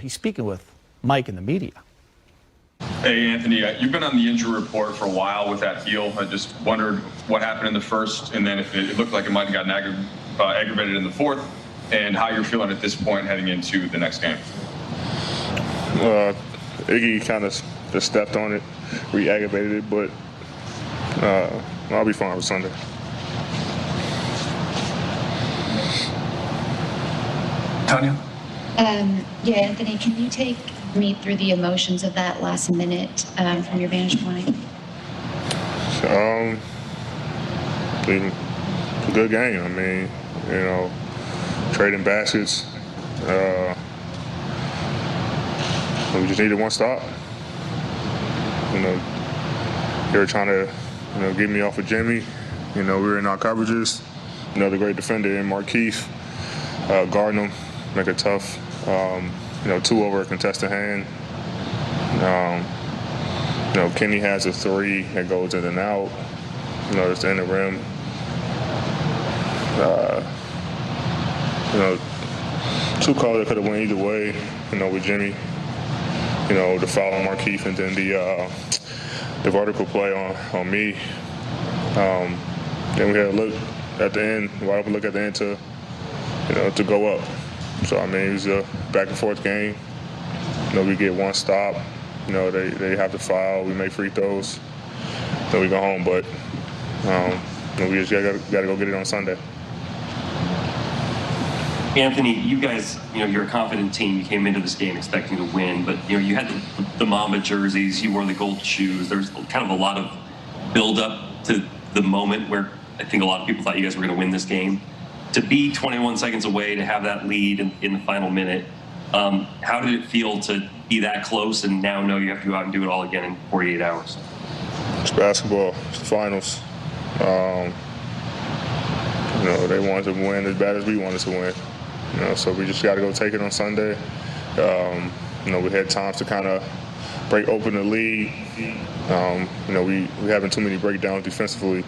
He's speaking with Mike and the media. Hey, Anthony, you've been on the injury report for a while with that heel. I just wondered what happened in the first, and then if it looked like it might have gotten aggravated in the fourth, and how you're feeling at this point heading into the next game. Iggy kind of just stepped on it, re-aggravated it, but I'll be fine with Sunday. Tanya? Yeah, Anthony, can you take me through the emotions of that last minute from your vantage point? It's a good game. I mean, you know, trading baskets. We just needed one stop. You know, they were trying to, you know, get me off of Jimmy. You know, we were in our coverages. Another great defender in Markeith, guarding him, make it tough. You know, 2 over a contested hand. You know, Kenny has a 3 that goes in and out. You know, it's in the rim. You know, 2 calls that could have went either way. You know, with Jimmy. You know, the foul on Markeith and then the vertical play on me. Then we had a look at the end, wide open look at the end to, you know, to go up. So, I mean, it was a back and forth game. You know, we get one stop. You know, they have to foul. We make free throws. Then we go home. But, you know, we just got to go get it on Sunday. Anthony, you guys, you know, you're a confident team. You came into this game expecting to win, but, you know, you had the Mamba jerseys. You wore the gold shoes. There's kind of a lot of build-up to the moment where I think a lot of people thought you guys were going to win this game. To be 21 seconds away, to have that lead in the final minute, how did it feel to be that close and now know you have to go out and do it all again in 48 hours? It's basketball. It's the finals. You know, they wanted to win as bad as we wanted to win. You know, so we just got to go take it on Sunday. You know, we had times to kind of break open the lead. You know, we having too many breakdowns defensively.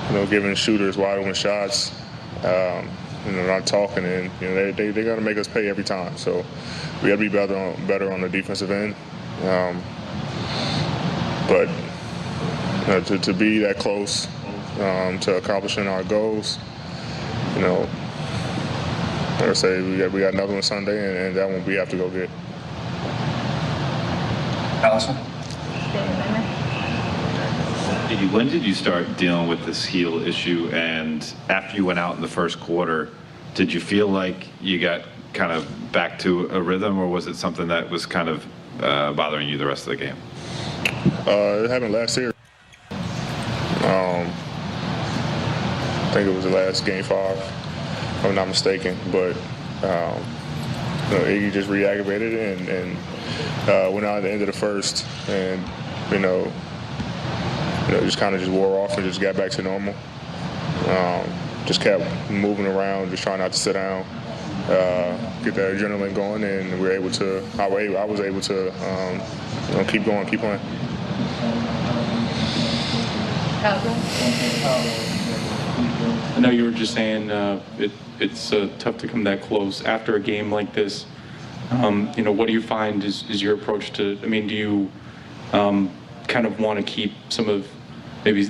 You know, giving shooters wide open shots. You know, not talking, and you know they got to make us pay every time. So we got to be better on the defensive end. But to be that close to accomplishing our goals, you know, like I say, we got another one Sunday, and that one we have to go get. Allison? When did you start dealing with this heel issue? And after you went out in the first quarter, did you feel like you got kind of back to a rhythm, or was it something that was kind of bothering you the rest of the game? It happened last year. I think it was the last game 5, if I'm not mistaken. But you know, Iggy just re-aggravated it and went out at the end of the first, and you know, just kind of just wore off and just got back to normal. Just kept moving around, just trying not to sit down, get that adrenaline going, and we were able to. I was able to you know, keep going, keep playing. I know you were just saying it's tough to come that close after a game like this. You know, what do you find is your approach to? I mean, do you kind of want to keep some of maybe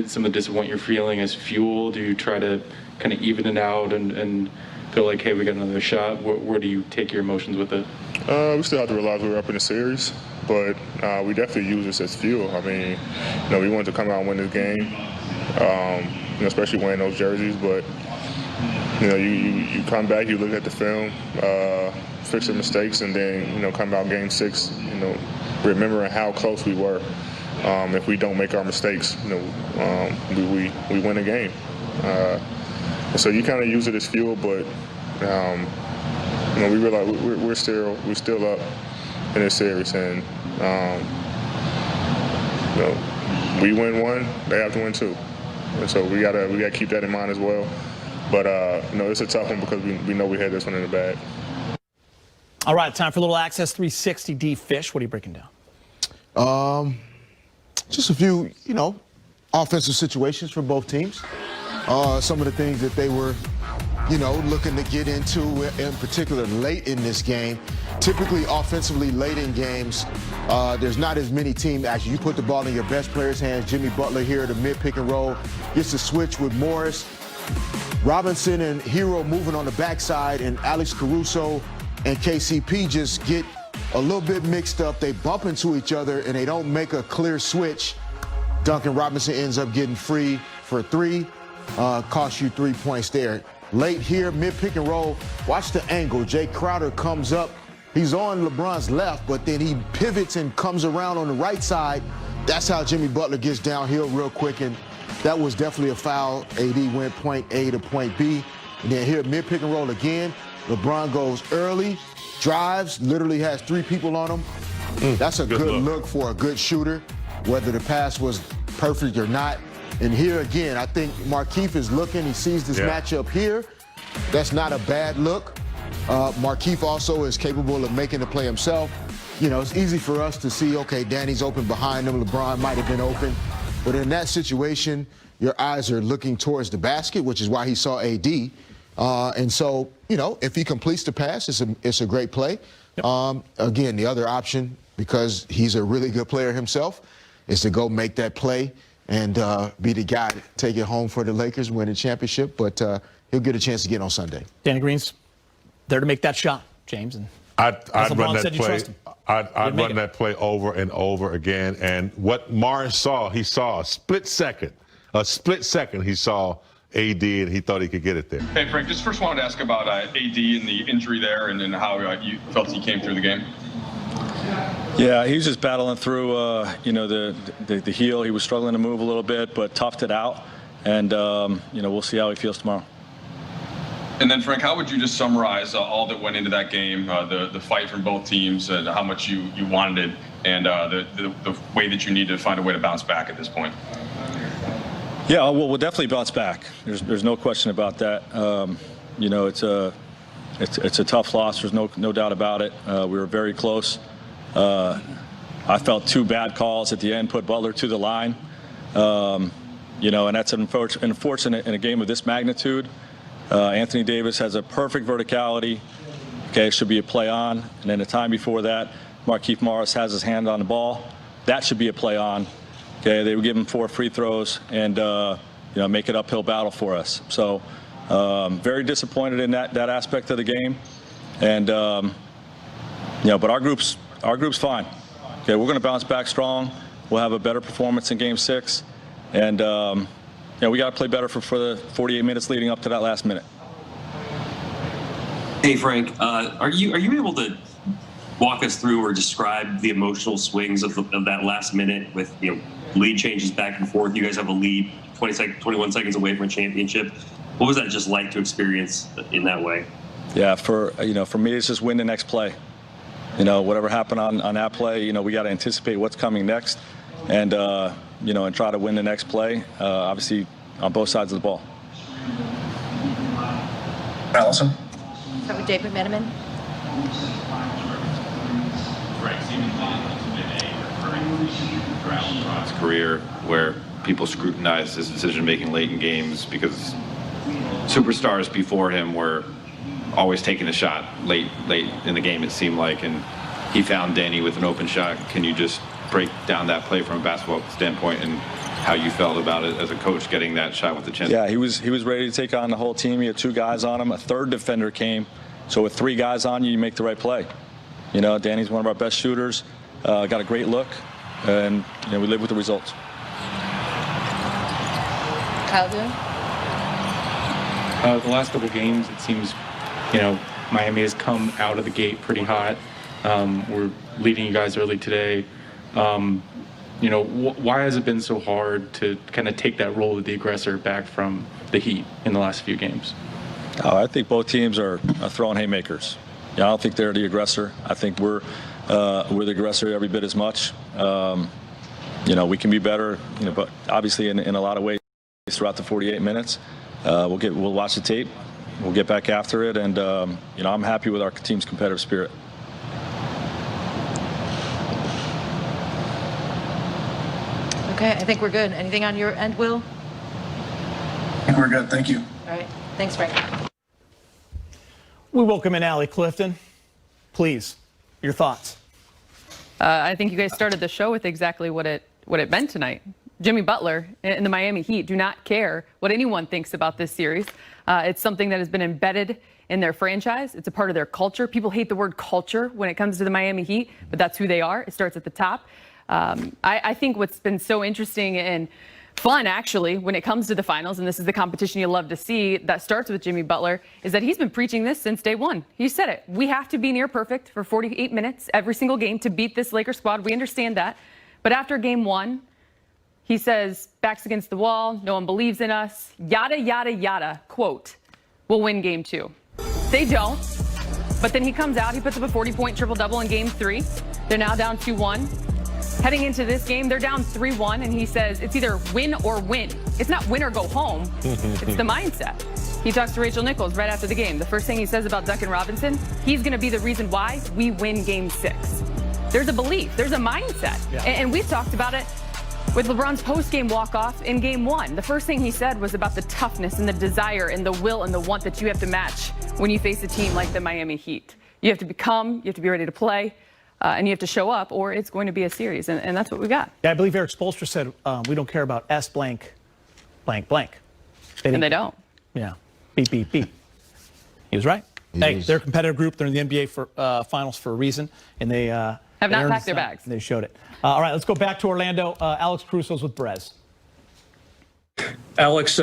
some of the disappointment you're feeling as fuel? Do you try to kind of even it out and feel like, hey, we got another shot? Where do you take your emotions with it? We still have to realize we're up in the series, but we definitely use this as fuel. I mean, you know, we wanted to come out and win this game, you know, especially wearing those jerseys. But you know, you come back, you look at the film, fix the mistakes, and then you know, come out game 6, you know, remembering how close we were. If we don't make our mistakes, you know, we win a game. And so you kind of use it as fuel, but you know, we realize we're still up in this series, and you know, we win 1, they have to win 2, and so we gotta keep that in mind as well. But you know, it's a tough one because we know we had this one in the bag. All right, time for a little Access 360. D Fish, what are you breaking down? Just a few, you know, offensive situations for both teams. Some of the things that they were looking to get into, in particular late in this game. Typically, offensively, late in games, there's not as many team actions. You put the ball in your best player's hands. Jimmy Butler here, the mid pick and roll, gets the switch with Morris. Robinson and Hero moving on the backside, and Alex Caruso and KCP just get a little bit mixed up. They bump into each other, and they don't make a clear switch. Duncan Robinson ends up getting free for three. Costs you 3 points there. Late here, mid pick and roll. Watch the angle. Jay Crowder comes up. He's on LeBron's left, but then he pivots and comes around on the right side. That's how Jimmy Butler gets downhill real quick, and that was definitely a foul. AD went point A to point B. And then here, mid pick and roll again. LeBron goes early, drives, literally has three people on him. That's a good look for a good shooter, whether the pass was perfect or not. And here again, I think Markieff is looking. He sees this matchup here. That's not a bad look. Markieff also is capable of making the play himself. It's easy for us to see, okay, Danny's open behind him. LeBron might have been open. But in that situation, your eyes are looking towards the basket, which is why he saw AD. And so, if he completes the pass, it's a great play. Again, the other option, because he's a really good player himself, is to go make that play and be the guy to take it home for the Lakers, win the championship. But he'll get a chance to get on Sunday. Danny Green's there to make that shot, James. And I'd run that said, play. I'd run that play over and over again. And what Morris saw, he saw a split second. He saw AD, and he thought he could get it there. Hey, Frank, just first wanted to ask about AD and the injury there and how you felt he came through the game. Yeah, he was just battling through, the heel. He was struggling to move a little bit, but toughed it out. And, we'll see how he feels tomorrow. And then, Frank, how would you just summarize all that went into that game, the fight from both teams, and how much you wanted it, and the way that you need to find a way to bounce back at this point? Yeah, well, we'll definitely bounce back. There's no question about that. It's a tough loss. There's no doubt about it. We were very close. I felt two bad calls at the end, put Butler to the line. And that's unfortunate in a game of this magnitude. Anthony Davis has a perfect verticality. Okay, it should be a play on. And then the time before that, Markieff Morris has his hand on the ball. That should be a play on. Okay, they would give him 4 free throws and make it uphill battle for us. So very disappointed in that aspect of the game. And but our group's fine. Okay, we're going to bounce back strong. We'll have a better performance in Game 6, and we got to play better for the 48 minutes leading up to that last minute. Hey, Frank, are you able to walk us through or describe the emotional swings of that last minute with lead changes back and forth? You guys have a lead, 21 seconds away from a championship. What was that just like to experience in that way? Yeah, for me, it's just win the next play. Whatever happened on that play, we got to anticipate what's coming next, and and try to win the next play. Obviously, on both sides of the ball. Allison. Start with David Miniman. His career where people scrutinized his decision-making late in games because superstars before him were always taking a shot late in the game, it seemed like, and he found Danny with an open shot. Can you just break down that play from a basketball standpoint and how you felt about it as a coach getting that shot with the chin? Yeah, he was ready to take on the whole team. He had 2 guys on him. A third defender came. So with 3 guys on you, you make the right play. Danny's one of our best shooters. Got a great look, and we live with the results. Kyle Boone. The last couple games, it seems, Miami has come out of the gate pretty hot. We're leading you guys early today. Why has it been so hard to kind of take that role of the aggressor back from the Heat in the last few games? I think both teams are throwing haymakers. I don't think they're the aggressor. I think we're the aggressor every bit as much. We can be better, but obviously in a lot of ways throughout the 48 minutes. We'll watch the tape. We'll get back after it, and I'm happy with our team's competitive spirit. Okay, I think we're good. Anything on your end, Will? I think we're good. Thank you. All right. Thanks, Frank. We welcome in Allie Clifton. Please, your thoughts. I think you guys started the show with exactly what it meant tonight. Jimmy Butler and the Miami Heat do not care what anyone thinks about this series. It's something that has been embedded in their franchise. It's a part of their culture. People hate the word culture when it comes to the Miami Heat, but that's who they are. It starts at the top. I think what's been so interesting and fun, actually, when it comes to the finals, and this is the competition you love to see that starts with Jimmy Butler, is that he's been preaching this since day one. He said it. We have to be near perfect for 48 minutes every single game to beat this Lakers squad. We understand that. But after game one, he says, backs against the wall, no one believes in us, yada, yada, yada, quote, we'll win game two. They don't. But then he comes out, he puts up a 40-point triple-double in game three. They're now down 2-1. Heading into this game, they're down 3-1, and he says it's either win or win. It's not win or go home. It's the mindset. He talks to Rachel Nichols right after the game. The first thing he says about Duncan Robinson, he's going to be the reason why we win game 6. There's a belief. There's a mindset. Yeah. And we've talked about it with LeBron's post-game walk-off in game 1. The first thing he said was about the toughness and the desire and the will and the want that you have to match when you face a team like the Miami Heat. You have to become, you have to be ready to play. And you have to show up, or it's going to be a series, and that's what we got. Yeah, I believe Eric Spoelstra said we don't care about S blank, blank, blank. And they don't. Yeah, beep, beep, beep. He was right. Hey, they're a competitive group. They're in the NBA for finals for a reason, and they have not packed their bags. They showed it. All right, let's go back to Orlando. Alex Caruso's with Brez. Alex,